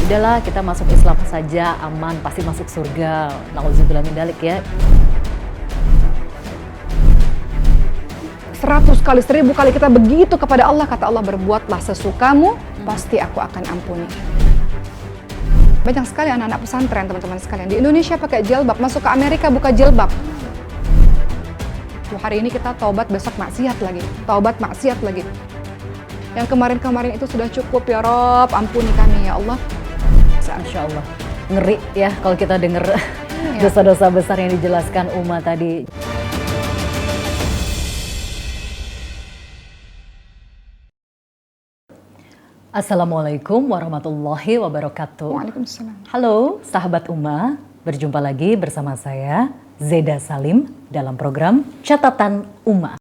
Udahlah, kita masuk Islam saja, aman, pasti masuk surga. Nauzubillah min dzalik ya. 100 kali, 1000 kali kita begitu kepada Allah, kata Allah, berbuatlah sesukamu, pasti aku akan ampuni. Banyak sekali anak-anak pesantren, teman-teman sekalian, di Indonesia pakai jilbab, masuk ke Amerika buka jilbab. Hari ini kita taubat, besok maksiat lagi, taubat maksiat lagi. Yang kemarin-kemarin itu sudah cukup, ya Rob, ampuni kami ya Allah. Masya Allah, ngeri ya kalau kita dengar dosa-dosa besar yang dijelaskan Uma tadi. Assalamualaikum warahmatullahi wabarakatuh. Waalaikumsalam. Halo sahabat Uma, berjumpa lagi bersama saya Zeda Salim dalam program Catatan Uma.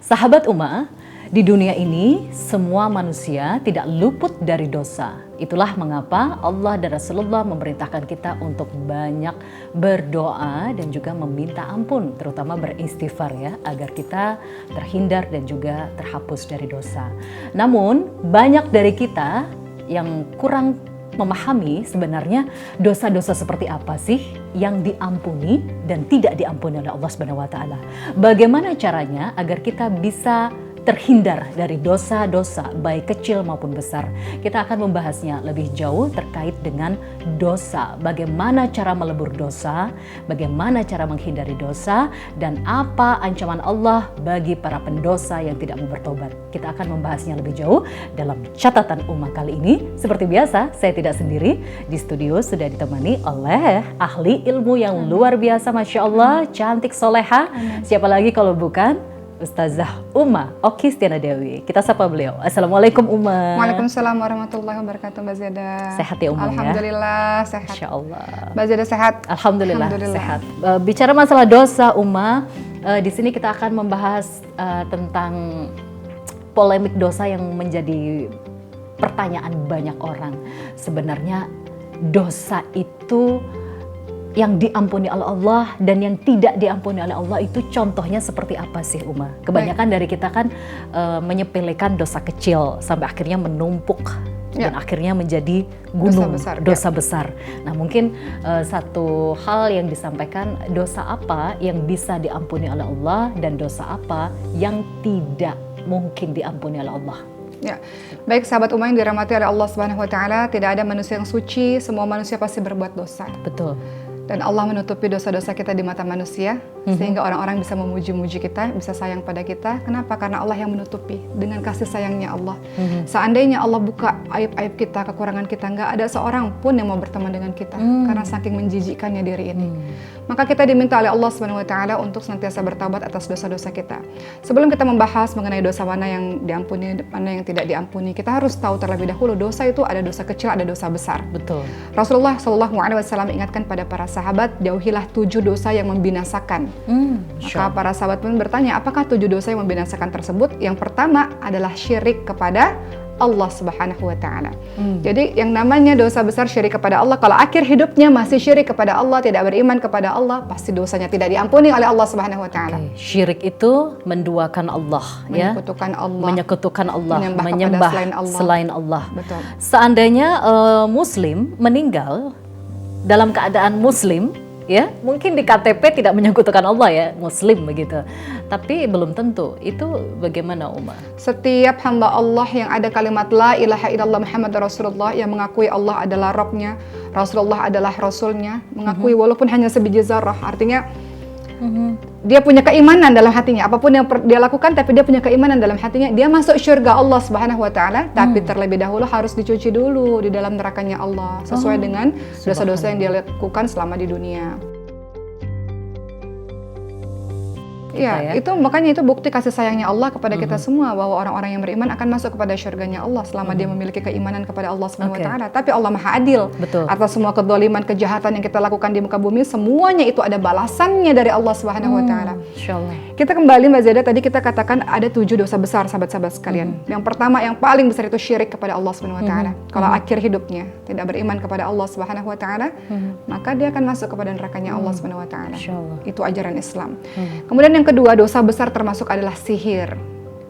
Sahabat Uma, di dunia ini semua manusia tidak luput dari dosa. Itulah mengapa Allah dan Rasulullah memerintahkan kita untuk banyak berdoa dan juga meminta ampun, terutama beristighfar ya, agar kita terhindar dan juga terhapus dari dosa. Namun banyak dari kita yang kurang memahami sebenarnya dosa-dosa seperti apa sih yang diampuni dan tidak diampuni oleh Allah Subhanahu wa taala. Bagaimana caranya agar kita bisa terhindar dari dosa-dosa baik kecil maupun besar. Kita akan membahasnya lebih jauh terkait dengan dosa. Bagaimana cara melebur dosa, bagaimana cara menghindari dosa, dan apa ancaman Allah bagi para pendosa yang tidak mau bertobat. Kita akan membahasnya lebih jauh dalam Catatan Uma kali ini. Seperti biasa, saya tidak sendiri. Di studio sudah ditemani oleh ahli ilmu yang luar biasa, Masya Allah, cantik, soleha. Siapa lagi kalau bukan Ustazah Uma Okistiana Dewi. Kita sapa beliau. Assalamualaikum Uma. Waalaikumsalam warahmatullahi wabarakatuh, Mbak Zeda. Sehat ya Uma? Alhamdulillah ya? Sehat. Masya Allah. Mbak Zeda sehat? Alhamdulillah. Sehat. Bicara masalah dosa Uma, di sini kita akan membahas tentang polemik dosa yang menjadi pertanyaan banyak orang. Sebenarnya dosa itu yang diampuni oleh Allah dan yang tidak diampuni oleh Allah itu contohnya seperti apa sih Uma? Kebanyakan dari kita kan menyepelekan dosa kecil sampai akhirnya menumpuk dan akhirnya menjadi gunung, dosa besar. Nah mungkin satu hal yang disampaikan, dosa apa yang bisa diampuni oleh Allah dan dosa apa yang tidak mungkin diampuni oleh Allah. Ya, baik sahabat Uma yang dirahmati oleh Allah Subhanahu wa taala, tidak ada manusia yang suci, semua manusia pasti berbuat dosa. Betul. Dan Allah menutupi dosa-dosa kita di mata manusia, sehingga orang-orang bisa memuji-muji kita, bisa sayang pada kita. Kenapa? Karena Allah yang menutupi dengan kasih sayangnya Allah. Seandainya Allah buka aib-aib kita, kekurangan kita, nggak ada seorang pun yang mau berteman dengan kita, karena saking menjijikkannya diri ini. Maka kita diminta oleh Allah Subhanahu wa taala untuk senantiasa bertaubat atas dosa-dosa kita. Sebelum kita membahas mengenai dosa mana yang diampuni, mana yang tidak diampuni, kita harus tahu terlebih dahulu dosa itu ada dosa kecil, ada dosa besar. Betul. Rasulullah SAW ingatkan pada para sahabat, jauhilah 7 dosa yang membinasakan. Maka para sahabat pun bertanya, apakah 7 dosa yang membinasakan tersebut? Yang pertama adalah syirik kepada Allah Subhanahu wa taala. Jadi yang namanya dosa besar syirik kepada Allah, kalau akhir hidupnya masih syirik kepada Allah, tidak beriman kepada Allah, pasti dosanya tidak diampuni oleh Allah Subhanahu wa taala. Syirik itu menduakan Allah, menyekutukan Allah, menyekutukan Allah, menyembah selain Allah. Betul. Seandainya muslim meninggal dalam keadaan muslim, ya mungkin di KTP tidak menyekutukan Allah ya, muslim begitu, tapi belum tentu. Itu bagaimana Uma? Setiap hamba Allah yang ada kalimat la ilaha illallah Muhammad Rasulullah, yang mengakui Allah adalah Rabbnya, Rasulullah adalah Rasulnya, mengakui walaupun hanya sebiji zarrah, artinya dia punya keimanan dalam hatinya, apapun yang dia lakukan, tapi dia punya keimanan dalam hatinya, dia masuk surga Allah Subhanahu wa taala. Tapi terlebih dahulu harus dicuci dulu di dalam nerakanya Allah, sesuai dengan dosa-dosa yang dia lakukan selama di dunia. kita ya. Itu makanya itu bukti kasih sayangnya Allah kepada kita semua, bahwa orang-orang yang beriman akan masuk kepada syurganya Allah selama dia memiliki keimanan kepada Allah Subhanahu wa taala. Tapi Allah Maha Adil. Betul. Atas semua kedzaliman, kejahatan yang kita lakukan di muka bumi, semuanya itu ada balasannya dari Allah Subhanahu wa taala. Insyaallah. Kita kembali Mbak Zeda, tadi kita katakan ada 7 dosa besar sahabat-sahabat sekalian. Yang pertama, yang paling besar itu syirik kepada Allah Subhanahu wa taala. Kalau akhir hidupnya tidak beriman kepada Allah Subhanahu wa taala, maka dia akan masuk kepada nerakanya Allah Subhanahu wa taala. Itu ajaran Islam. Kemudian yang kedua, dosa besar termasuk adalah sihir.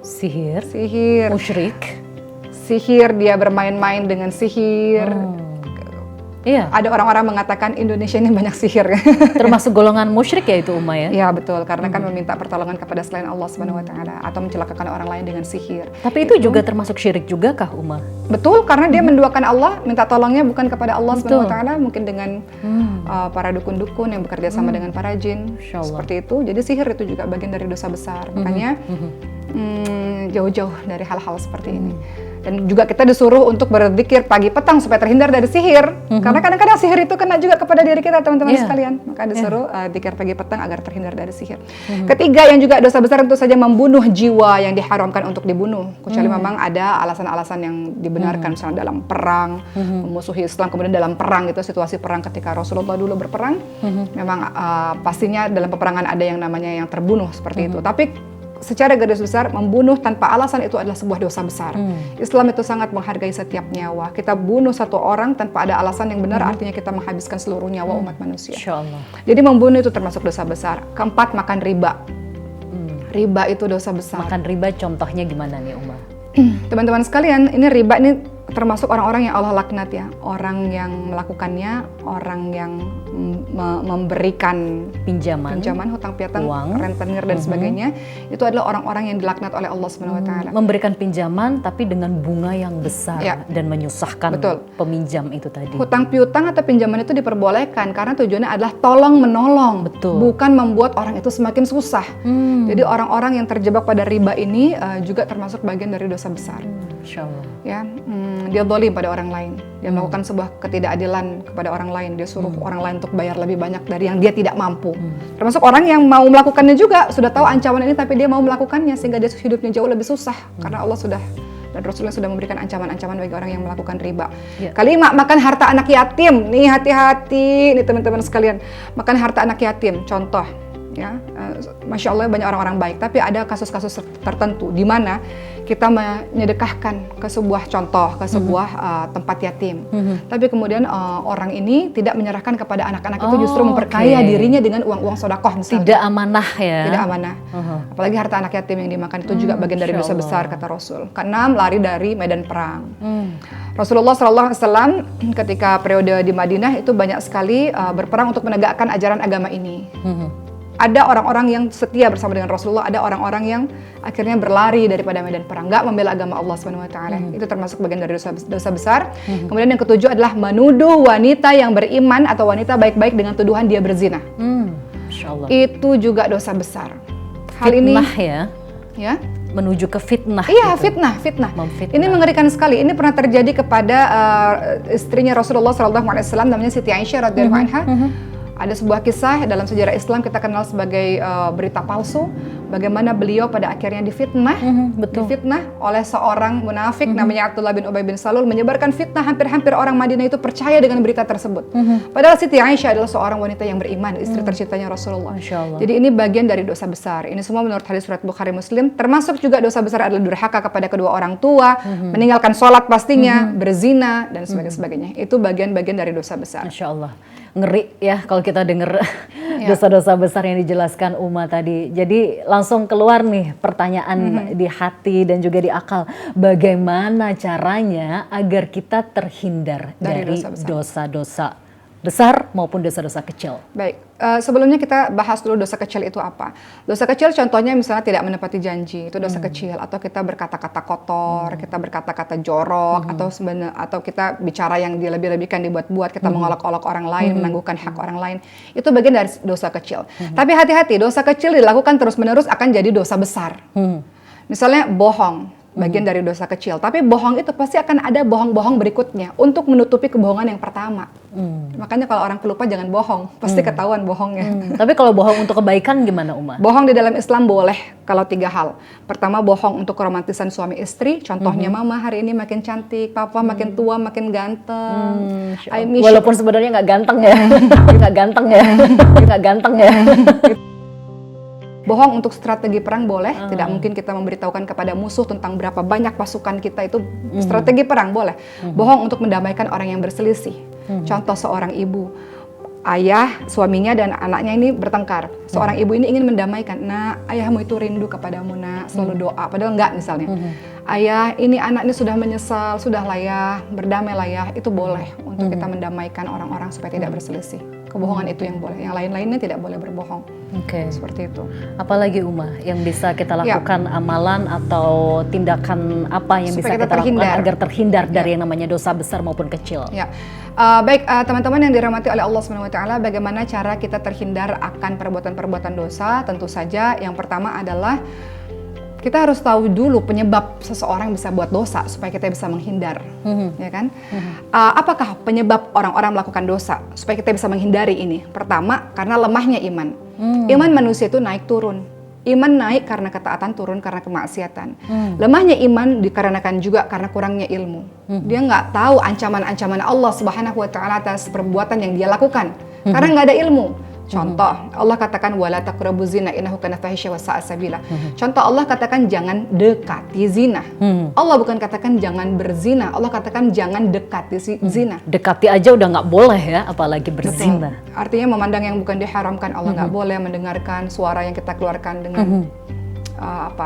Sihir. Musyrik. Sihir, dia bermain-main dengan sihir. Iya. Ada orang-orang mengatakan Indonesia ini banyak sihir. Termasuk golongan musyrik ya itu Uma ya? Ya betul, karena kan meminta pertolongan kepada selain Allah Subhanahu wa taala atau mencelakakan orang lain dengan sihir. Tapi itu juga termasuk syirik juga kah Uma? Betul, karena dia menduakan Allah, minta tolongnya bukan kepada Allah Subhanahu wa taala, mungkin dengan para dukun-dukun yang bekerja sama dengan para jin. Seperti itu. Jadi sihir itu juga bagian dari dosa besar. Makanya jauh-jauh dari hal-hal seperti ini. Dan juga kita disuruh untuk berzikir pagi petang supaya terhindar dari sihir. Karena kadang-kadang sihir itu kena juga kepada diri kita, teman-teman sekalian. Maka disuruh zikir pagi petang agar terhindar dari sihir. Ketiga, yang juga dosa besar tentu saja membunuh jiwa yang diharamkan untuk dibunuh. Kecuali memang ada alasan-alasan yang dibenarkan, misalnya dalam perang, memusuhi Islam, kemudian dalam perang itu situasi perang ketika Rasulullah dulu berperang, memang pastinya dalam peperangan ada yang namanya yang terbunuh seperti itu. Tapi secara garis besar, membunuh tanpa alasan itu adalah sebuah dosa besar. Islam itu sangat menghargai setiap nyawa. Kita bunuh satu orang tanpa ada alasan yang benar, artinya kita menghabiskan seluruh nyawa umat manusia. Insyaallah. Jadi membunuh itu termasuk dosa besar. Keempat, makan riba. Riba itu dosa besar. Makan riba contohnya gimana nih Uma? Teman-teman sekalian, ini riba ini termasuk orang-orang yang Allah laknat ya. Orang yang melakukannya, orang yang memberikan pinjaman, hutang piutang, rentenir dan sebagainya, itu adalah orang-orang yang dilaknat oleh Allah Subhanahu wa taala. Memberikan pinjaman tapi dengan bunga yang besar dan menyusahkan peminjam itu tadi. Hutang piutang atau pinjaman itu diperbolehkan karena tujuannya adalah tolong menolong, bukan membuat orang itu semakin susah. Jadi orang-orang yang terjebak pada riba ini juga termasuk bagian dari dosa besar. Insyaallah. Ya, dia zalim pada orang lain. Dia melakukan sebuah ketidakadilan kepada orang lain. Dia suruh orang lain untuk bayar lebih banyak dari yang dia tidak mampu. Termasuk orang yang mau melakukannya juga sudah tahu ancaman ini tapi dia mau melakukannya sehingga dia hidupnya jauh lebih susah karena Allah sudah dan Rasulullah sudah memberikan ancaman-ancaman bagi orang yang melakukan riba. Kelima, makan harta anak yatim. Nih hati-hati nih teman-teman sekalian. Makan harta anak yatim. Contoh ya, Masya Allah banyak orang-orang baik, tapi ada kasus-kasus tertentu di mana kita menyedekahkan ke sebuah contoh, ke sebuah tempat yatim. Tapi kemudian orang ini tidak menyerahkan kepada anak-anak itu, justru memperkaya dirinya dengan uang-uang sedekah misalnya. Tidak amanah ya. Tidak amanah. Apalagi harta anak yatim yang dimakan itu juga bagian dari dosa besar kata Rasul. Keenam, lari dari medan perang. Rasulullah SAW ketika periode di Madinah itu banyak sekali berperang untuk menegakkan ajaran agama ini. Ada orang-orang yang setia bersama dengan Rasulullah, ada orang-orang yang akhirnya berlari daripada medan perang, nggak membela agama Allah Subhanahu wa taala. Itu termasuk bagian dari dosa besar. Kemudian yang ketujuh adalah menuduh wanita yang beriman atau wanita baik-baik dengan tuduhan dia berzina. Insyaallah. Itu juga dosa besar. Hal fitnah ini ya menuju ke fitnah. Iya, gitu. fitnah. Ini mengerikan sekali. Ini pernah terjadi kepada istrinya Rasulullah SAW, namanya Siti Aisyah radhiyallahu anha. Ada sebuah kisah dalam sejarah Islam kita kenal sebagai berita palsu, bagaimana beliau pada akhirnya difitnah oleh seorang munafik namanya Abdullah bin Ubay bin Salul, menyebarkan fitnah, hampir-hampir orang Madinah itu percaya dengan berita tersebut. Padahal Siti Aisyah adalah seorang wanita yang beriman, istri tercintanya Rasulullah. Jadi ini bagian dari dosa besar. Ini semua menurut hadis riwayat Bukhari Muslim. Termasuk juga dosa besar adalah durhaka kepada kedua orang tua, meninggalkan sholat pastinya, berzina dan sebagainya. Itu bagian-bagian dari dosa besar. Masya Allah. Ngeri ya kalau kita dengar dosa-dosa besar yang dijelaskan Uma tadi. Jadi langsung keluar nih pertanyaan di hati dan juga di akal. Bagaimana caranya agar kita terhindar dari dosa-dosa besar maupun dosa-dosa kecil? Baik, sebelumnya kita bahas dulu dosa kecil itu apa. Dosa kecil contohnya misalnya tidak menepati janji, itu dosa kecil. Atau kita berkata-kata kotor, kita berkata-kata jorok, atau kita bicara yang dilebih-lebihkan, dibuat-buat, kita mengolok-olok orang lain, menangguhkan hak orang lain. Itu bagian dari dosa kecil. Tapi hati-hati, dosa kecil dilakukan terus-menerus akan jadi dosa besar. Misalnya bohong. bagian dari dosa kecil. Tapi bohong itu pasti akan ada bohong-bohong berikutnya untuk menutupi kebohongan yang pertama. Makanya kalau orang pelupa jangan bohong, pasti ketahuan bohongnya. Tapi kalau bohong untuk kebaikan gimana, Uma? Bohong di dalam Islam boleh kalau 3 hal. Pertama, bohong untuk keromantisan suami istri. Contohnya, mama hari ini makin cantik, papa makin tua, makin ganteng. Walaupun sebenarnya nggak ganteng ya, nggak ganteng ya, nggak ganteng ya. Bohong untuk strategi perang boleh. Tidak mungkin kita memberitahukan kepada musuh tentang berapa banyak pasukan kita, itu strategi perang boleh. Bohong untuk mendamaikan orang yang berselisih. Contoh, seorang ibu, ayah, suaminya dan anaknya ini bertengkar. Seorang ibu ini ingin mendamaikan. Nah, ayahmu itu rindu kepadamu, nak, selalu doa. Padahal enggak misalnya. Ayah, ini anak ini sudah menyesal, sudahlah ya, berdamailah ya. Itu boleh untuk kita mendamaikan orang-orang supaya tidak berselisih. Kebohongan itu yang boleh. Yang lain-lainnya tidak boleh berbohong. Oke. Seperti itu. Apalagi, Uma, yang bisa kita lakukan amalan atau tindakan apa yang Supaya bisa kita lakukan agar terhindar dari yang namanya dosa besar maupun kecil? Ya. Baik, teman-teman yang dirahmati oleh Allah SWT, bagaimana cara kita terhindar akan perbuatan-perbuatan dosa? Tentu saja yang pertama adalah kita harus tahu dulu penyebab seseorang bisa buat dosa supaya kita bisa menghindar, ya kan? Apakah penyebab orang-orang melakukan dosa supaya kita bisa menghindari ini? Pertama, karena lemahnya iman. Iman manusia itu naik turun. Iman naik karena ketaatan, turun karena kemaksiatan. Lemahnya iman dikarenakan juga karena kurangnya ilmu. Dia nggak tahu ancaman-ancaman Allah Subhanahu Wa Taala atas perbuatan yang dia lakukan karena nggak ada ilmu. Contoh, Allah katakan wala taqrabuz zina innahu kana fahisya wa sa'a sabila. Contoh, Allah katakan jangan dekati zina. Allah bukan katakan jangan berzina. Allah katakan jangan dekati zina. Dekati aja udah nggak boleh ya, apalagi berzina. Artinya memandang yang bukan diharamkan, Allah nggak boleh mendengarkan suara yang kita keluarkan dengan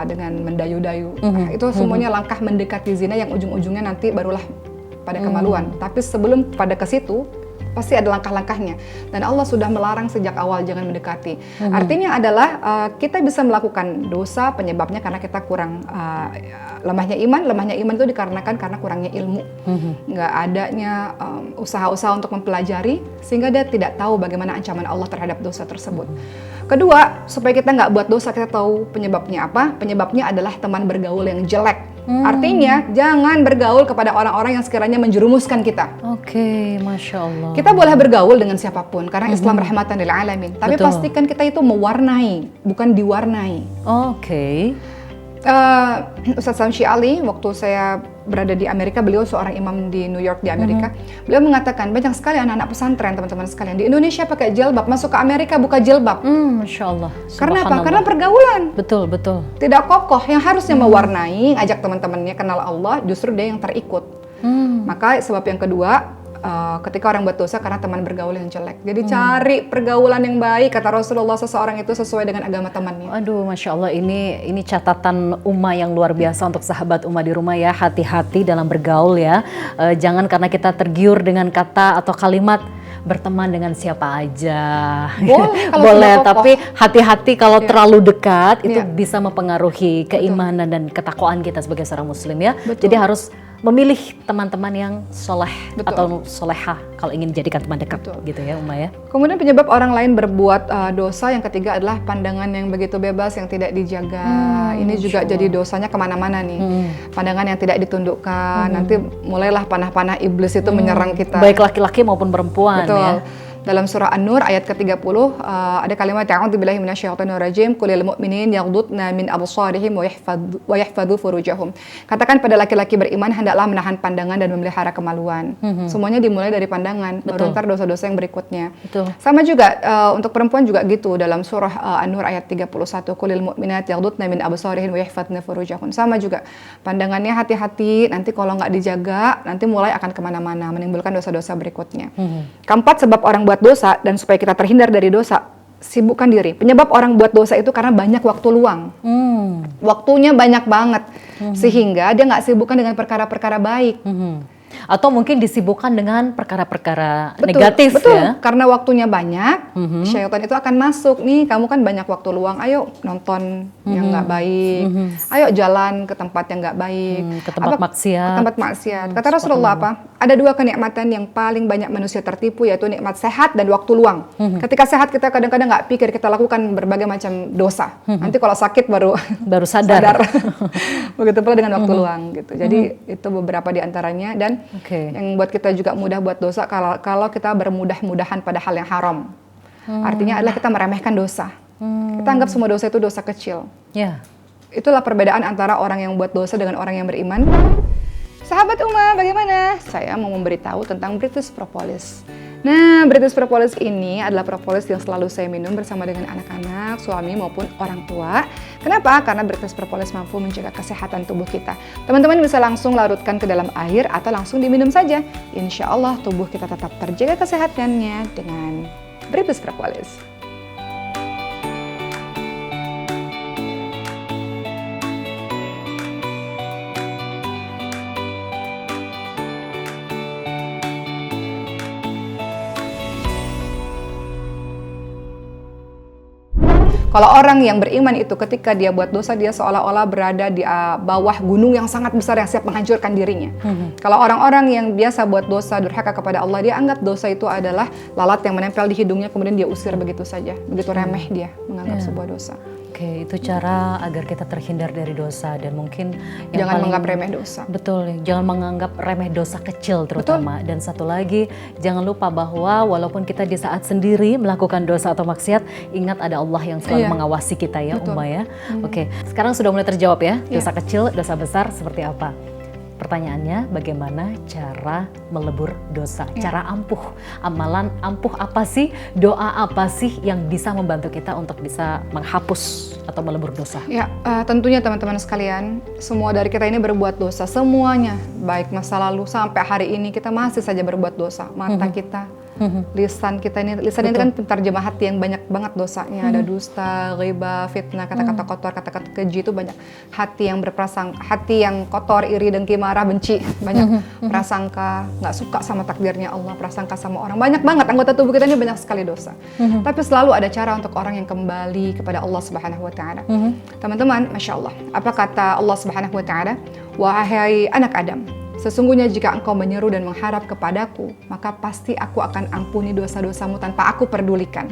dengan mendayu-dayu. Itu semuanya langkah mendekati zina yang ujung-ujungnya nanti barulah pada kemaluan. Tapi sebelum pada ke situ pasti ada langkah-langkahnya, dan Allah sudah melarang sejak awal jangan mendekati. Artinya adalah kita bisa melakukan dosa penyebabnya karena kita kurang lemahnya iman. Lemahnya iman itu dikarenakan karena kurangnya ilmu, nggak adanya usaha-usaha untuk mempelajari sehingga dia tidak tahu bagaimana ancaman Allah terhadap dosa tersebut. Kedua, supaya kita nggak buat dosa, kita tahu penyebabnya apa. Penyebabnya adalah teman bergaul yang jelek. Artinya jangan bergaul kepada orang-orang yang sekiranya menjerumuskan kita. Oke, Masya Allah. Kita boleh bergaul dengan siapapun karena Islam rahmatan lil alamin. Tapi pastikan kita itu mewarnai, bukan diwarnai. Oke. Ustadz Samsyi Ali, waktu saya berada di Amerika, beliau seorang imam di New York di Amerika. Beliau mengatakan banyak sekali anak-anak pesantren, teman-teman sekalian, di Indonesia pakai jilbab, masuk ke Amerika buka jilbab. Masya Allah. Karena apa? Karena pergaulan. Betul, betul. Tidak kokoh. Yang harusnya mewarnai, ajak teman-temannya kenal Allah, justru dia yang terikut. Maka sebab yang kedua, ketika orang buat dosa karena teman bergaul yang jelek. Jadi cari pergaulan yang baik. Kata Rasulullah, seseorang itu sesuai dengan agama temannya. Aduh, Masya Allah, ini catatan Uma yang luar biasa untuk sahabat Uma di rumah ya. Hati-hati dalam bergaul ya. Jangan karena kita tergiur dengan kata atau kalimat berteman dengan siapa aja. Boleh, tapi hati-hati kalau terlalu dekat, itu bisa mempengaruhi keimanan dan ketakwaan kita sebagai seorang muslim ya. Jadi harus memilih teman-teman yang soleh atau solehah kalau ingin dijadikan teman dekat gitu ya, Uma ya. Kemudian penyebab orang lain berbuat dosa yang ketiga adalah pandangan yang begitu bebas yang tidak dijaga. Ini juga jadi dosanya kemana-mana nih. Pandangan yang tidak ditundukkan, nanti mulailah panah-panah iblis itu menyerang kita. Baik laki-laki maupun perempuan. Betul. Ya. Dalam surah An-Nur ayat ke-30 ada kalimat a'udzubillahi minasyaitonirrajim qulil mu'minin yaghdudna min absarihim wa yahfadzu furujahum. Katakan pada laki-laki beriman hendaklah menahan pandangan dan memelihara kemaluan. Semuanya dimulai dari pandangan, baru ntar dosa-dosa yang berikutnya. Sama juga untuk perempuan juga gitu, dalam surah An-Nur ayat 31 qulil mu'minat yaghdudna min absarihim wa yahfadzna furujahum. Sama juga pandangannya hati-hati, nanti kalau nggak dijaga nanti mulai akan kemana-mana, menimbulkan dosa-dosa berikutnya. Keempat, sebab orang buat dosa dan supaya kita terhindar dari dosa, sibukkan diri. Penyebab orang buat dosa itu karena banyak waktu luang. Waktunya banyak banget, sehingga dia nggak sibukkan dengan perkara-perkara baik. Atau mungkin disibukkan dengan perkara-perkara negatif betul. ya. Karena waktunya banyak, syaitan itu akan masuk. Nih, kamu kan banyak waktu luang, ayo nonton yang nggak baik, ayo jalan ke tempat yang nggak baik, Ke tempat maksiat. Ke tempat maksiat. Kata Rasulullah apa? Ada 2 kenikmatan yang paling banyak manusia tertipu, yaitu nikmat sehat dan waktu luang. Ketika sehat kita kadang-kadang nggak pikir, kita lakukan berbagai macam dosa. Nanti kalau sakit baru sadar. Begitu pula dengan waktu luang gitu. Jadi itu beberapa di antaranya, dan yang buat kita juga mudah buat dosa kalau kita bermudah-mudahan pada hal yang haram. Artinya adalah kita meremehkan dosa. Kita anggap semua dosa itu dosa kecil. Itulah perbedaan antara orang yang buat dosa dengan orang yang beriman. Sahabat Uma, bagaimana? Saya mau memberitahu tentang British Propolis. Nah, British Propolis ini adalah propolis yang selalu saya minum bersama dengan anak-anak, suami maupun orang tua. Kenapa? Karena British Propolis mampu menjaga kesehatan tubuh kita. Teman-teman bisa langsung larutkan ke dalam air atau langsung diminum saja. Insya Allah tubuh kita tetap terjaga kesehatannya dengan British Propolis. Kalau orang yang beriman itu ketika dia buat dosa, dia seolah-olah berada di bawah gunung yang sangat besar yang siap menghancurkan dirinya. Kalau orang-orang yang biasa buat dosa, durhaka kepada Allah, dia anggap dosa itu adalah lalat yang menempel di hidungnya, kemudian dia usir begitu saja. Begitu remeh dia menganggap sebuah dosa. Oke, itu cara agar kita terhindar dari dosa, dan mungkin yang jangan paling, menganggap remeh dosa. Betul, jangan menganggap remeh dosa kecil terutama. Dan satu lagi, jangan lupa bahwa walaupun kita di saat sendiri melakukan dosa atau maksiat, ingat ada Allah yang selalu mengawasi kita ya. Uma ya. Oke, sekarang sudah mulai terjawab ya, dosa kecil, dosa besar seperti apa? Pertanyaannya, bagaimana cara melebur dosa? Cara ampuh, amalan ampuh apa sih? Doa apa sih yang bisa membantu kita untuk bisa menghapus atau melebur dosa? Ya, tentunya teman-teman sekalian, semua dari kita ini berbuat dosa. Semuanya, baik masa lalu sampai hari ini kita masih saja berbuat dosa. Mata kita, lisan kita ini, lisan ini kan penterjemah hati yang banyak banget dosanya. Ada dusta, ghibah, fitnah, kata-kata kotor, kata-kata keji, itu banyak. Hati yang berprasangka, hati yang kotor, iri, dengki, marah, benci, banyak. Prasangka, nggak suka sama takdirnya Allah, prasangka sama orang, banyak banget. Anggota tubuh kita ini banyak sekali dosa. Tapi selalu ada cara untuk orang yang kembali kepada Allah Subhanahu Wa Taala. Teman-teman, masya Allah, apa kata Allah Subhanahu Wa Taala? Wahai anak Adam, sesungguhnya jika engkau menyeru dan mengharap kepadaku, maka pasti aku akan ampuni dosa-dosamu tanpa aku pedulikan.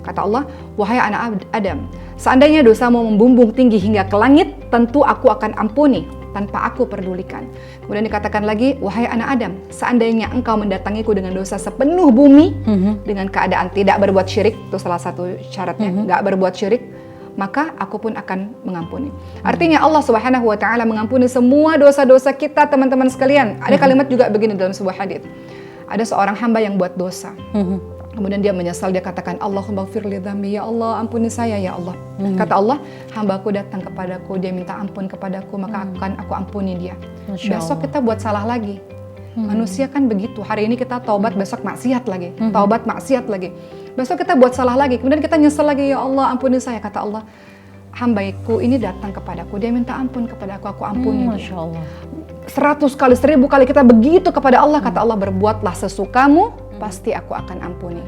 Kata Allah, wahai anak Adam, seandainya dosamu membumbung tinggi hingga ke langit, tentu aku akan ampuni tanpa aku pedulikan. Kemudian dikatakan lagi, wahai anak Adam, seandainya engkau mendatangiku dengan dosa sepenuh bumi, dengan keadaan tidak berbuat syirik, itu salah satu syaratnya, nggak berbuat syirik, maka aku pun akan mengampuni. Artinya Allah Subhanahu Wa Taala mengampuni semua dosa-dosa kita, teman-teman sekalian. Ada kalimat juga begini dalam sebuah hadits. Ada seorang hamba yang buat dosa. Kemudian dia menyesal, dia katakan, Allahumma ghfirli dzambi, ya Allah ampuni saya ya Allah. Kata Allah, hambaku datang kepadaku, dia minta ampun kepadaku, maka akan aku ampuni dia. Besok kita buat salah lagi. Manusia kan begitu, hari ini kita taubat, besok maksiat lagi, taubat maksiat lagi. Besok kita buat salah lagi, kemudian kita nyesel lagi, ya Allah ampuni saya. Kata Allah, hambaku ini datang kepadaku, dia minta ampun kepadaku, aku ampuni dia. Masya Allah. 100 kali, 1000 kali kita begitu kepada Allah. Kata Allah, berbuatlah sesukamu, pasti aku akan ampuni.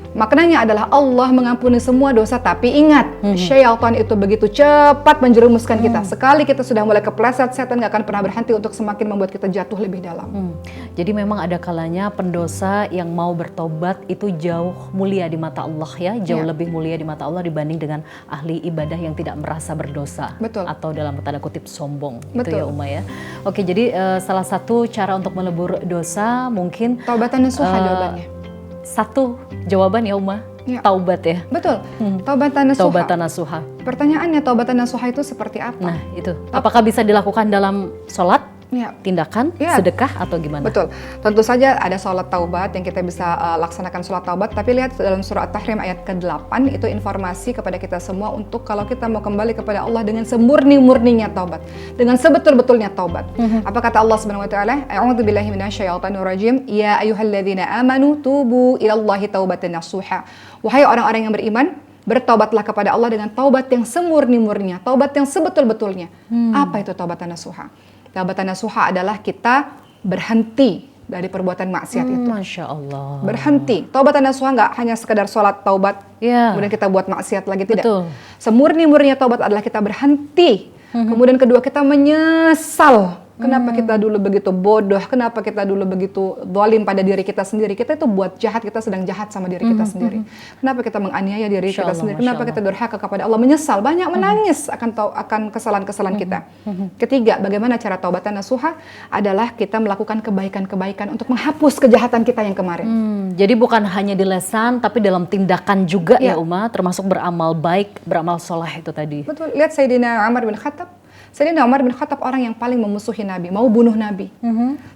Maknanya adalah Allah mengampuni semua dosa, tapi ingat, syaitan itu begitu cepat menjerumuskan kita. Sekali kita sudah mulai kepleset, setan gak akan pernah berhenti untuk semakin membuat kita jatuh lebih dalam. Jadi memang ada kalanya pendosa yang mau bertobat itu jauh mulia di mata Allah ya, jauh lebih mulia di mata Allah dibanding dengan ahli ibadah yang tidak merasa berdosa. Betul. Atau dalam tanda kutip sombong. Betul. Itu ya Uma ya. Oke, jadi salah satu cara untuk melebur dosa mungkin Taubatan nasuha jawabannya. Satu jawaban ya Uma, taubat ya. Betul, taubatan nasuha. Taubatan nasuha. Pertanyaannya, taubatan nasuha itu seperti apa? Nah itu, apakah bisa dilakukan dalam sholat, tindakan, Ya. sedekah atau gimana? Betul, tentu saja ada sholat taubat yang kita bisa laksanakan sholat taubat. Tapi lihat dalam surah At-Tahrim ayat ke-8, itu informasi kepada kita semua untuk kalau kita mau kembali kepada Allah dengan semurni-murninya taubat, dengan sebetul-betulnya taubat. Apa kata Allah Subhanahu Wa Taala? A'udzubillahi minasyaitonirrajim. Ya ayyuhalladzina amanu tubu ilallahi taubatan nasuha. Wahai orang-orang yang beriman, bertaubatlah kepada Allah dengan taubat yang semurni-murninya, taubat yang sebetul-betulnya. Apa itu taubatan nasuha? Taubatan nasuha adalah kita berhenti dari perbuatan maksiat itu. Masya Allah. Berhenti. Taubatan nasuha nggak hanya sekedar sholat taubat, kemudian kita buat maksiat lagi, tidak. Betul. Semurni-murninya taubat adalah kita berhenti. Kemudian kedua, kita menyesal. Kenapa kita dulu begitu bodoh? Kenapa kita dulu begitu zalim pada diri kita sendiri? Kita itu buat jahat, kita sedang jahat sama diri kita sendiri. Kenapa kita menganiaya diri kita sendiri? Kenapa kita durhaka kepada Allah? Menyesal, banyak menangis akan kesalahan-kesalahan kita. Ketiga, bagaimana cara taubatan nasuha? Adalah kita melakukan kebaikan-kebaikan untuk menghapus kejahatan kita yang kemarin. Jadi bukan hanya di lisan, tapi dalam tindakan juga ya Uma, termasuk beramal baik, beramal soleh itu tadi. Betul. Lihat Sayyidina Umar bin Khattab. Sayyidina Umar bin Khattab orang yang paling memusuhi Nabi, mau bunuh Nabi.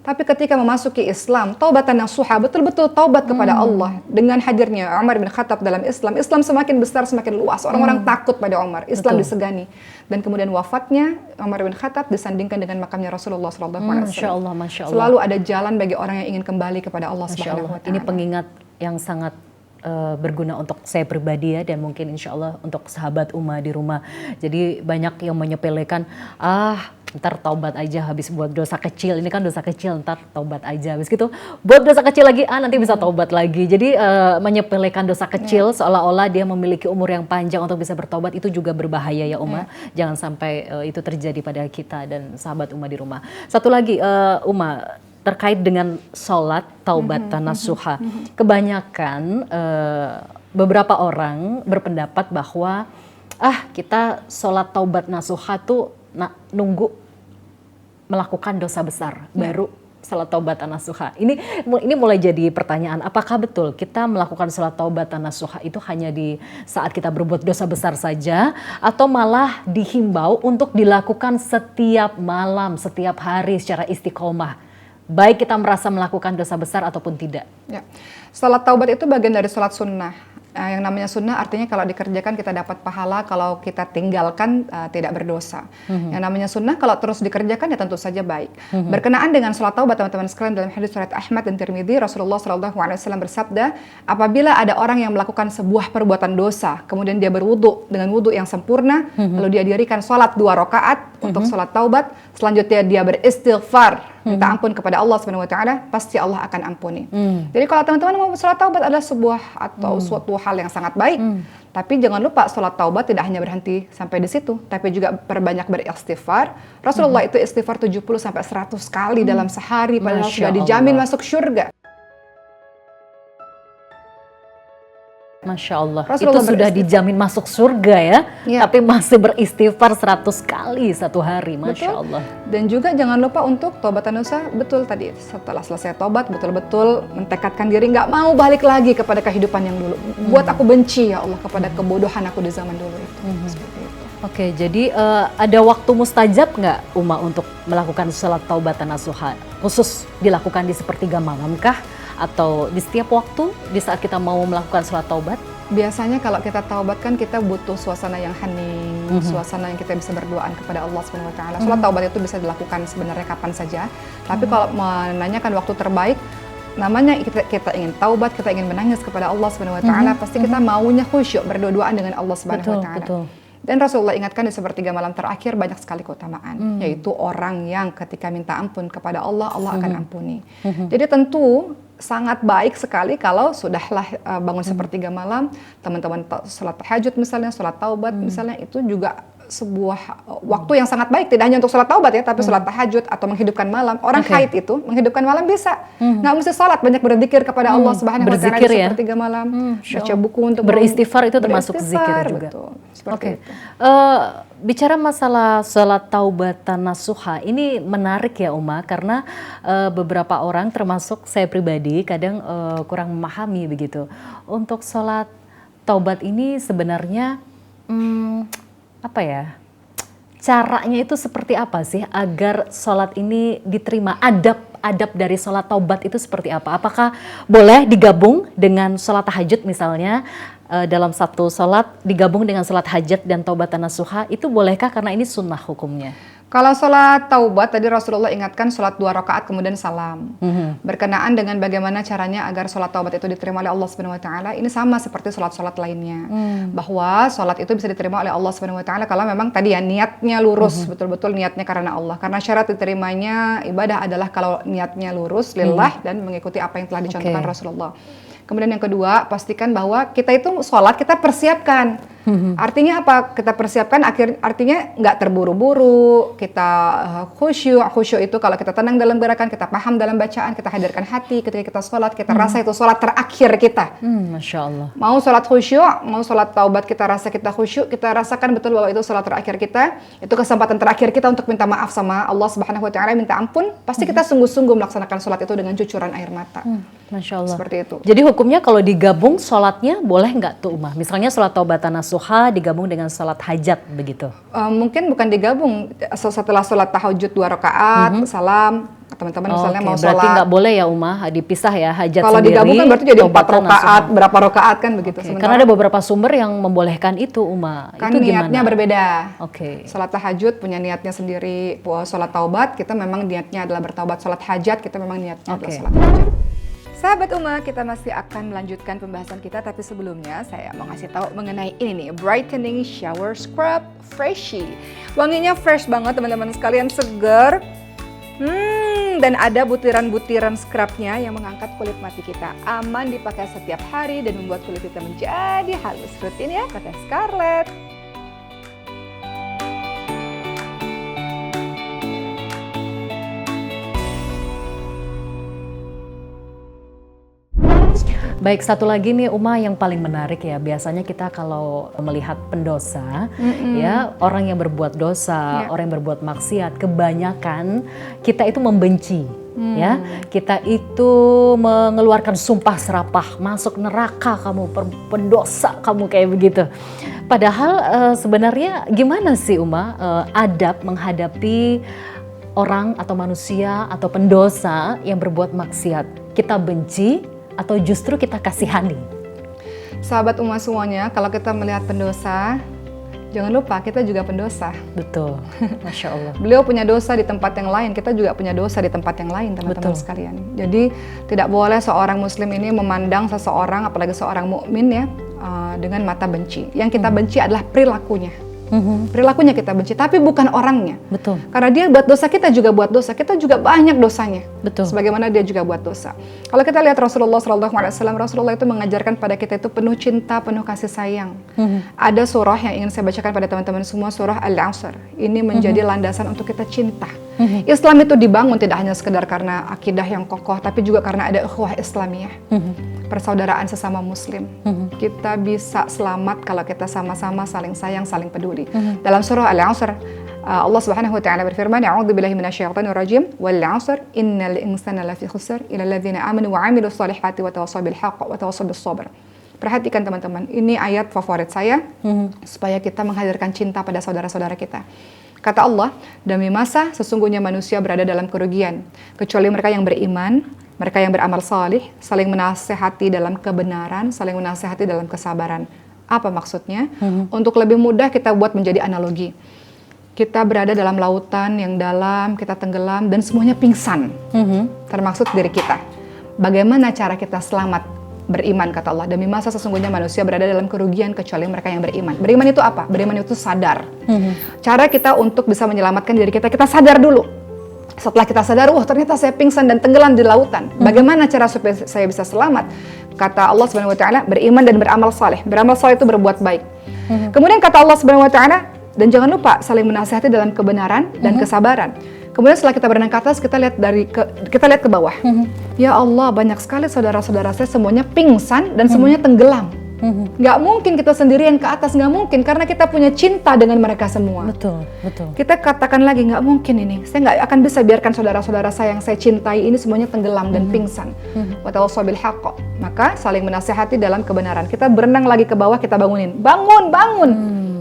Tapi ketika memasuki Islam, taubatan nasuha, betul-betul taubat kepada Allah. Dengan hadirnya Umar bin Khattab dalam Islam, Islam semakin besar, semakin luas. Orang-orang takut pada Umar, Islam disegani. Dan kemudian wafatnya Umar bin Khattab disandingkan dengan makamnya Rasulullah SAW. Masya Allah, Masya Allah. Selalu ada jalan bagi orang yang ingin kembali kepada Allah Subhanahu wa Ta'ala. Ini pengingat yang sangat berguna untuk saya pribadi ya, dan mungkin insya Allah untuk sahabat Uma di rumah. Jadi banyak yang menyepelekan, ntar taubat aja habis buat dosa kecil, ini kan dosa kecil, ntar taubat aja habis gitu buat dosa kecil lagi, nanti bisa taubat lagi. Jadi menyepelekan dosa kecil seolah-olah dia memiliki umur yang panjang untuk bisa bertaubat, itu juga berbahaya ya Uma. Jangan sampai itu terjadi pada kita dan sahabat Uma di rumah. Satu lagi Uma, terkait dengan sholat taubatan nasuha. Kebanyakan beberapa orang berpendapat bahwa kita sholat taubat nasuha tuh nunggu melakukan dosa besar baru sholat taubatan nasuha. Ini mulai jadi pertanyaan, apakah betul kita melakukan sholat taubatan nasuha itu hanya di saat kita berbuat dosa besar saja, atau malah dihimbau untuk dilakukan setiap malam, setiap hari secara istiqomah, baik kita merasa melakukan dosa besar ataupun tidak? Ya. Salat taubat itu bagian dari salat sunnah. Yang namanya sunnah artinya kalau dikerjakan kita dapat pahala, kalau kita tinggalkan tidak berdosa. Yang namanya sunnah kalau terus dikerjakan ya tentu saja baik. Berkenaan dengan salat taubat, teman-teman sekalian, dalam hadis riwayat Ahmad dan Tirmidzi, Rasulullah SAW bersabda, apabila ada orang yang melakukan sebuah perbuatan dosa, kemudian dia berwudu dengan wudu yang sempurna, lalu dia dirikan salat 2 rakaat untuk salat taubat, selanjutnya dia beristighfar, minta ampun kepada Allah Subhanahu wa Ta'ala, pasti Allah akan ampuni. Jadi kalau teman-teman mau sholat taubat adalah sebuah atau suatu hal yang sangat baik. Tapi jangan lupa sholat taubat tidak hanya berhenti sampai di situ, tapi juga perbanyak beristighfar. Rasulullah itu istighfar 70 sampai 100 kali dalam sehari, padahal sudah dijamin masuk surga. Masya Allah, itu sudah dijamin masuk surga ya, tapi masih beristighfar 100 kali satu hari, Masya Allah. Dan juga jangan lupa untuk taubatan dosa, betul tadi setelah selesai taubat, betul-betul mentekadkan diri, nggak mau balik lagi kepada kehidupan yang dulu. Buat aku benci ya Allah kepada kebodohan aku di zaman dulu itu. Seperti itu. Oke, jadi ada waktu mustajab nggak Uma untuk melakukan sholat taubatan nasuha? Khusus dilakukan di sepertiga malam kah? Atau di setiap waktu di saat kita mau melakukan sholat taubat? Biasanya kalau kita taubat kan kita butuh suasana yang hening, suasana yang kita bisa berdoaan kepada Allah Subhanahu wa Ta'ala. Sholat taubat itu bisa dilakukan sebenarnya kapan saja. Tapi kalau menanyakan waktu terbaik, namanya kita ingin taubat, kita ingin menangis kepada Allah Subhanahu wa Ta'ala, pasti kita maunya khusyuk, berdoa dengan Allah Subhanahu wa Ta'ala. Dan Rasulullah ingatkan di sepertiga malam terakhir banyak sekali keutamaan, yaitu orang yang ketika minta ampun kepada Allah, Allah akan ampuni. Jadi tentu sangat baik sekali kalau sudahlah bangun sepertiga malam, teman-teman sholat tahajud misalnya, sholat taubat misalnya, itu juga sebuah waktu yang sangat baik, tidak hanya untuk sholat taubat ya, tapi sholat tahajud atau menghidupkan malam. Orang haid itu menghidupkan malam bisa, nggak mesti sholat, banyak berzikir kepada Allah Subhanahu wa Ta'ala di sepertiga malam, baca buku untuk beristighfar, itu termasuk zikir juga. Betul, seperti itu. Bicara masalah sholat taubatan nasuha, ini menarik ya Uma, karena beberapa orang termasuk saya pribadi kadang kurang memahami begitu. Untuk sholat taubat ini sebenarnya apa ya, caranya itu seperti apa sih agar sholat ini diterima? Adab dari sholat taubat itu seperti apa? Apakah boleh digabung dengan sholat tahajud misalnya, dalam satu sholat digabung dengan sholat hajat dan taubatan nasuha, itu bolehkah karena ini sunnah hukumnya? Kalau sholat taubat, tadi Rasulullah ingatkan sholat 2 rakaat kemudian salam. Berkenaan dengan bagaimana caranya agar sholat taubat itu diterima oleh Allah Subhanahu Wa Taala, ini sama seperti sholat-sholat lainnya. Bahwa sholat itu bisa diterima oleh Allah Subhanahu Wa Taala kalau memang tadi ya niatnya lurus, betul-betul niatnya karena Allah. Karena syarat diterimanya ibadah adalah kalau niatnya lurus, lillah, dan mengikuti apa yang telah dicontohkan Rasulullah. Kemudian yang kedua, pastikan bahwa kita itu sholat, kita persiapkan. Artinya apa? Kita persiapkan, artinya nggak terburu-buru, kita khusyuk. Khusyuk itu kalau kita tenang dalam gerakan, kita paham dalam bacaan, kita hadirkan hati ketika kita sholat, kita rasa itu sholat terakhir kita. Masya Allah. Mau sholat khusyuk, mau sholat taubat, kita rasa kita khusyuk, kita rasakan betul bahwa itu sholat terakhir kita, itu kesempatan terakhir kita untuk minta maaf sama Allah Subhanahu Wa Taala, minta ampun. Pasti kita sungguh-sungguh melaksanakan sholat itu dengan cucuran air mata. Masya Allah. Seperti itu. Jadi hukumnya kalau digabung sholatnya boleh nggak tuh Umah? Misalnya sholat taubatan nasuha digabung dengan sholat hajat begitu? Mungkin bukan digabung. Setelah sholat tahajud 2 rakaat, salam. Teman-teman misalnya mau sholat. Berarti nggak boleh ya Umah, dipisah ya hajat kalau sendiri. Kalau digabung kan berarti jadi 4 taubatan rakaat, nasuha. berapa rakaat kan begitu. Karena ada beberapa sumber yang membolehkan itu Umah. Kan itu niatnya gimana? berbeda. Sholat Sholat tahajud punya niatnya sendiri. Sholat taubat kita memang niatnya adalah bertaubat. Sholat hajat kita memang niatnya adalah sholat hajat. Sahabat Uma, kita masih akan melanjutkan pembahasan kita, tapi sebelumnya saya mau ngasih tahu mengenai ini nih, Brightening Shower Scrub Freshie. Wanginya fresh banget teman-teman sekalian, segar. Dan ada butiran-butiran scrubnya yang mengangkat kulit mati kita. Aman dipakai setiap hari dan membuat kulit kita menjadi halus. Rutin ya, kata Scarlett. Baik, satu lagi nih Uma yang paling menarik ya. Biasanya kita kalau melihat pendosa, ya orang yang berbuat dosa, orang yang berbuat maksiat, kebanyakan kita itu membenci, ya. Kita itu mengeluarkan sumpah serapah, masuk neraka kamu pendosa kamu kayak begitu. Padahal sebenarnya gimana sih Uma adab menghadapi orang atau manusia atau pendosa yang berbuat maksiat? Kita benci atau justru kita kasihani? Sahabat Uma semuanya, kalau kita melihat pendosa, jangan lupa kita juga pendosa. Betul, Masya Allah. Beliau punya dosa di tempat yang lain, kita juga punya dosa di tempat yang lain, teman-teman sekalian. Jadi tidak boleh seorang muslim ini memandang seseorang, apalagi seorang mukmin ya, dengan mata benci. Yang kita benci adalah perilakunya. Perilakunya kita benci, tapi bukan orangnya. Betul. Karena dia buat dosa, kita juga buat dosa. Kita juga banyak dosanya. Betul. Sebagaimana dia juga buat dosa. Kalau kita lihat Rasulullah SAW, Rasulullah itu mengajarkan pada kita itu penuh cinta, penuh kasih sayang. Ada surah yang ingin saya bacakan pada teman-teman semua, surah Al-Asr. Ini menjadi landasan untuk kita cinta. Islam itu dibangun tidak hanya sekedar karena akidah yang kokoh, tapi juga karena ada ukhuwah Islamiyah. Persaudaraan sesama muslim. Kita bisa selamat kalau kita sama-sama saling sayang, saling peduli. Dalam surah Al-Asr, Allah Subhanahu wa taala berfirman, "A'udzubillahi minasyaitonir rajim, wal 'asr, innal insana lafi khusr, illa alladzina amanu wa 'amilus solihati wa tawassaw bil haqq wa tawassaw bis sabr." Perhatikan teman-teman, ini ayat favorit saya supaya kita menghadirkan cinta pada saudara-saudara kita. Kata Allah, demi masa sesungguhnya manusia berada dalam kerugian, kecuali mereka yang beriman, mereka yang beramal salih, saling menasehati dalam kebenaran, saling menasehati dalam kesabaran. Apa maksudnya? Untuk lebih mudah kita buat menjadi analogi. Kita berada dalam lautan yang dalam, kita tenggelam, dan semuanya pingsan, termasuk diri kita. Bagaimana cara kita selamat? Beriman, kata Allah. Demi masa sesungguhnya manusia berada dalam kerugian kecuali mereka yang beriman. Beriman itu apa? Beriman itu sadar. Cara kita untuk bisa menyelamatkan diri kita, kita sadar dulu. Setelah kita sadar, wah ternyata saya pingsan dan tenggelam di lautan. Bagaimana cara supaya saya bisa selamat? Kata Allah Subhanahu wa taala, beriman dan beramal saleh. Beramal saleh itu berbuat baik. Kemudian kata Allah Subhanahu wa taala, dan jangan lupa saling menasihati dalam kebenaran dan kesabaran. Kemudian setelah kita berenang ke atas, kita lihat ke bawah. Ya Allah, banyak sekali saudara-saudara saya semuanya pingsan dan semuanya tenggelam. Nggak mungkin kita sendirian ke atas, nggak mungkin, karena kita punya cinta dengan mereka semua. Betul, betul. Kita katakan lagi, nggak mungkin ini. Saya nggak akan bisa biarkan saudara-saudara saya yang saya cintai ini semuanya tenggelam dan pingsan. Wa tawassaw bil haqq. Maka saling menasihati dalam kebenaran. Kita berenang lagi ke bawah, kita bangunin. Bangun, bangun.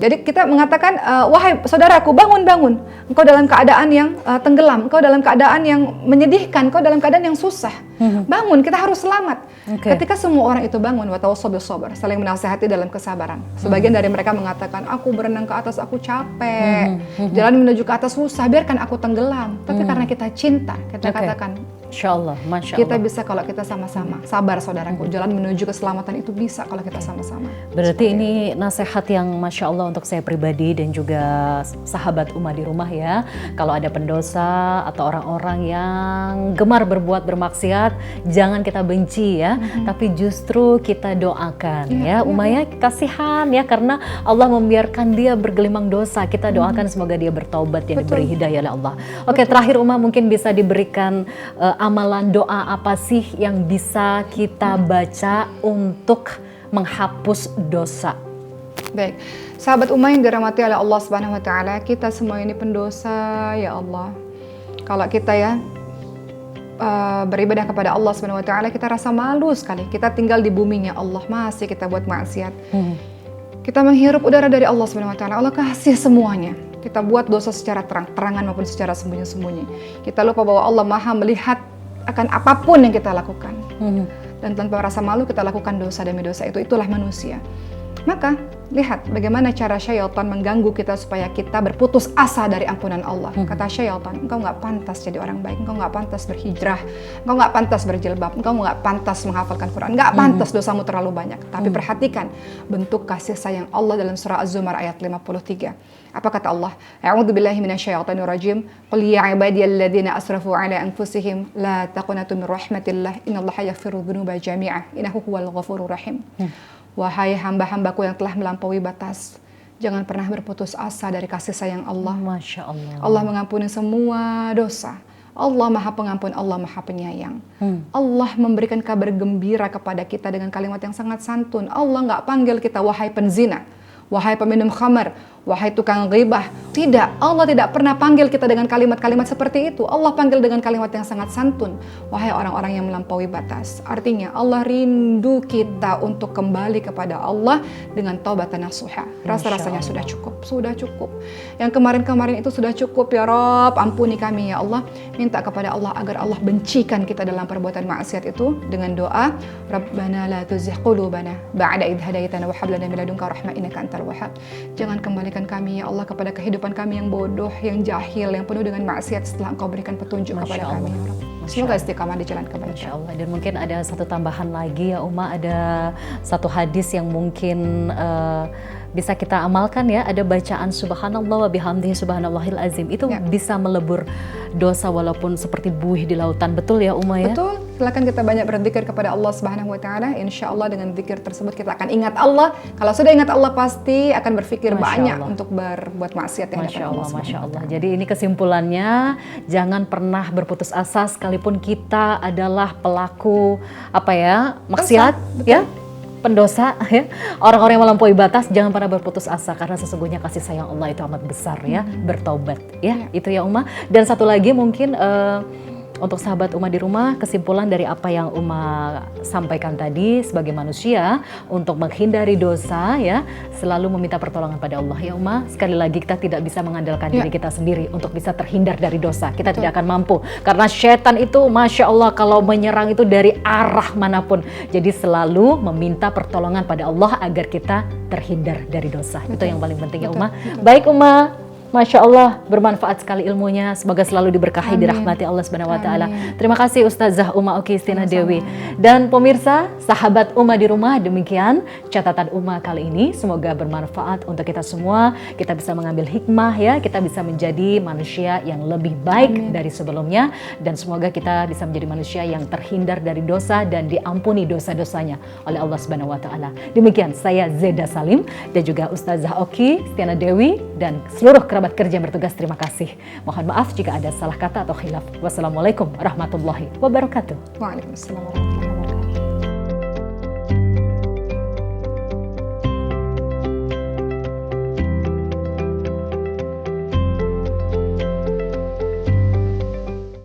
Jadi kita mengatakan, wahai saudaraku, bangun. Engkau dalam keadaan yang tenggelam, engkau dalam keadaan yang menyedihkan, engkau dalam keadaan yang susah. Bangun, kita harus selamat. Ketika semua orang itu bangun, wa tawassaw bis sabr, saling menasihati dalam kesabaran. Sebagian dari mereka mengatakan, aku berenang ke atas, aku capek. Jalan menuju ke atas susah, biarkan aku tenggelam. Tapi karena kita cinta, kita katakan, Masya Allah. kita bisa kalau kita sama-sama. Sabar saudaraku, jalan menuju keselamatan itu bisa kalau kita sama-sama. Berarti ini nasihat yang Masya Allah untuk saya pribadi dan juga sahabat Uma di rumah ya. Kalau ada pendosa atau orang-orang yang gemar berbuat bermaksiat, jangan kita benci ya, tapi justru kita doakan ya. Uma ya, kasihan ya, karena Allah membiarkan dia bergelimang dosa. Kita doakan semoga dia bertaubat yang diberi hidayah oleh Allah. Oke, terakhir Uma mungkin bisa diberikan amalan doa apa sih yang bisa kita baca untuk menghapus dosa? Baik, sahabat Uma yang dirahmati oleh Allah Subhanahu wa taala, kita semua ini pendosa ya Allah. Kalau kita ya beribadah kepada Allah Subhanahu wa taala, kita rasa malu sekali. Kita tinggal di buminya Allah, masih kita buat maksiat. Kita menghirup udara dari Allah Subhanahu wa taala. Allah kasih semuanya. Kita buat dosa secara terang-terangan maupun secara sembunyi-sembunyi. Kita lupa bahwa Allah Maha melihat akan apapun yang kita lakukan. Dan tanpa rasa malu kita lakukan dosa demi dosa itu. Itulah manusia. Maka lihat bagaimana cara syaitan mengganggu kita supaya kita berputus asa dari ampunan Allah. Kata syaitan, engkau nggak pantas jadi orang baik, engkau nggak pantas berhijrah, engkau nggak pantas berjilbab, engkau nggak pantas menghafalkan Quran, nggak pantas, dosamu terlalu banyak. Tapi perhatikan bentuk kasih sayang Allah dalam surah Az-Zumar ayat 53. Apa kata Allah? A'udzubillahi minasyaitonir rajim. Qul ya ibadiyalladzina asrafu ala anfusihim la taqnatu min rahmatillah innallaha yaghfiru dzunuba jami'ah innahu huwal ghafurur rahim. Wahai hamba-hambaku yang telah melampaui batas, jangan pernah berputus asa dari kasih sayang Allah. Masya Allah. Allah mengampuni semua dosa. Allah Maha Pengampun, Allah Maha Penyayang. Allah memberikan kabar gembira kepada kita dengan kalimat yang sangat santun. Allah nggak panggil kita wahai penzina, wahai peminum khamar, wahai tukang ghibah. Tidak, Allah tidak pernah panggil kita dengan kalimat-kalimat seperti itu. Allah panggil dengan kalimat yang sangat santun. Wahai orang-orang yang melampaui batas. Artinya Allah rindu kita untuk kembali kepada Allah dengan taubatan nasuha. Rasa-rasanya sudah cukup, sudah cukup. Yang kemarin-kemarin itu sudah cukup ya Rabb, ampuni kami ya Allah. Minta kepada Allah agar Allah bencikan kita dalam perbuatan maksiat itu dengan doa, Rabbana la tuzigh qulubana ba'da idh hadaitana wa hab lana min ladunka rahmah innaka antal wahhab. Jangan kembalikan kami ya Allah kepada kehidupan kami yang bodoh, yang jahil, yang penuh dengan maksiat setelah Engkau berikan petunjuk kepada kami ya Rabb. Semoga istiqamah di jalan kebaikan. Masya Allah. Dan mungkin ada satu tambahan lagi ya Uma, ada satu hadis yang mungkin bisa kita amalkan ya. Ada bacaan subhanallah wa bihamdihi subhanallahil azim. Itu bisa melebur dosa walaupun seperti buih di lautan. Betul ya Uma ya? Betul. Silakan kita banyak berzikir kepada Allah Subhanahu wa taala. Insya Allah dengan zikir tersebut kita akan ingat Allah. Kalau sudah ingat Allah pasti akan berpikir banyak untuk berbuat maksiat yang Masya Allah, Masya Allah. Jadi ini kesimpulannya, jangan pernah berputus asa sekalipun kita adalah pelaku maksiat ya, pendosa ya, orang-orang yang melampaui batas. Jangan pernah berputus asa karena sesungguhnya kasih sayang Allah itu amat besar ya. Bertaubat ya, itu ya Uma. Dan satu lagi mungkin untuk sahabat Uma di rumah, kesimpulan dari apa yang Uma sampaikan tadi, sebagai manusia untuk menghindari dosa ya, selalu meminta pertolongan pada Allah ya Uma. Sekali lagi kita tidak bisa mengandalkan diri kita sendiri untuk bisa terhindar dari dosa. Kita tidak akan mampu karena setan itu Masya Allah kalau menyerang itu dari arah manapun. Jadi selalu meminta pertolongan pada Allah agar kita terhindar dari dosa. Itu yang paling penting ya Uma. Baik Uma, Masya Allah, bermanfaat sekali ilmunya. Semoga selalu diberkahi, dirahmati Allah Subhanahu wa taala. Terima kasih Ustazah Uma Oki Istina Dewi. Dan pemirsa, sahabat Uma di rumah, demikian catatan Uma kali ini. Semoga bermanfaat untuk kita semua. Kita bisa mengambil hikmah ya, kita bisa menjadi manusia yang lebih baik dari sebelumnya, dan semoga kita bisa menjadi manusia yang terhindar dari dosa dan diampuni dosa-dosanya oleh Allah Subhanahu wa taala. Demikian saya Zeda Salim dan juga Ustazah Oki Istina Dewi dan seluruh kerabat kerja yang bertugas, terima kasih. Mohon maaf jika ada salah kata atau khilaf. Wassalamualaikum warahmatullahi wabarakatuh. Waalaikumsalam warahmatullahi wabarakatuh.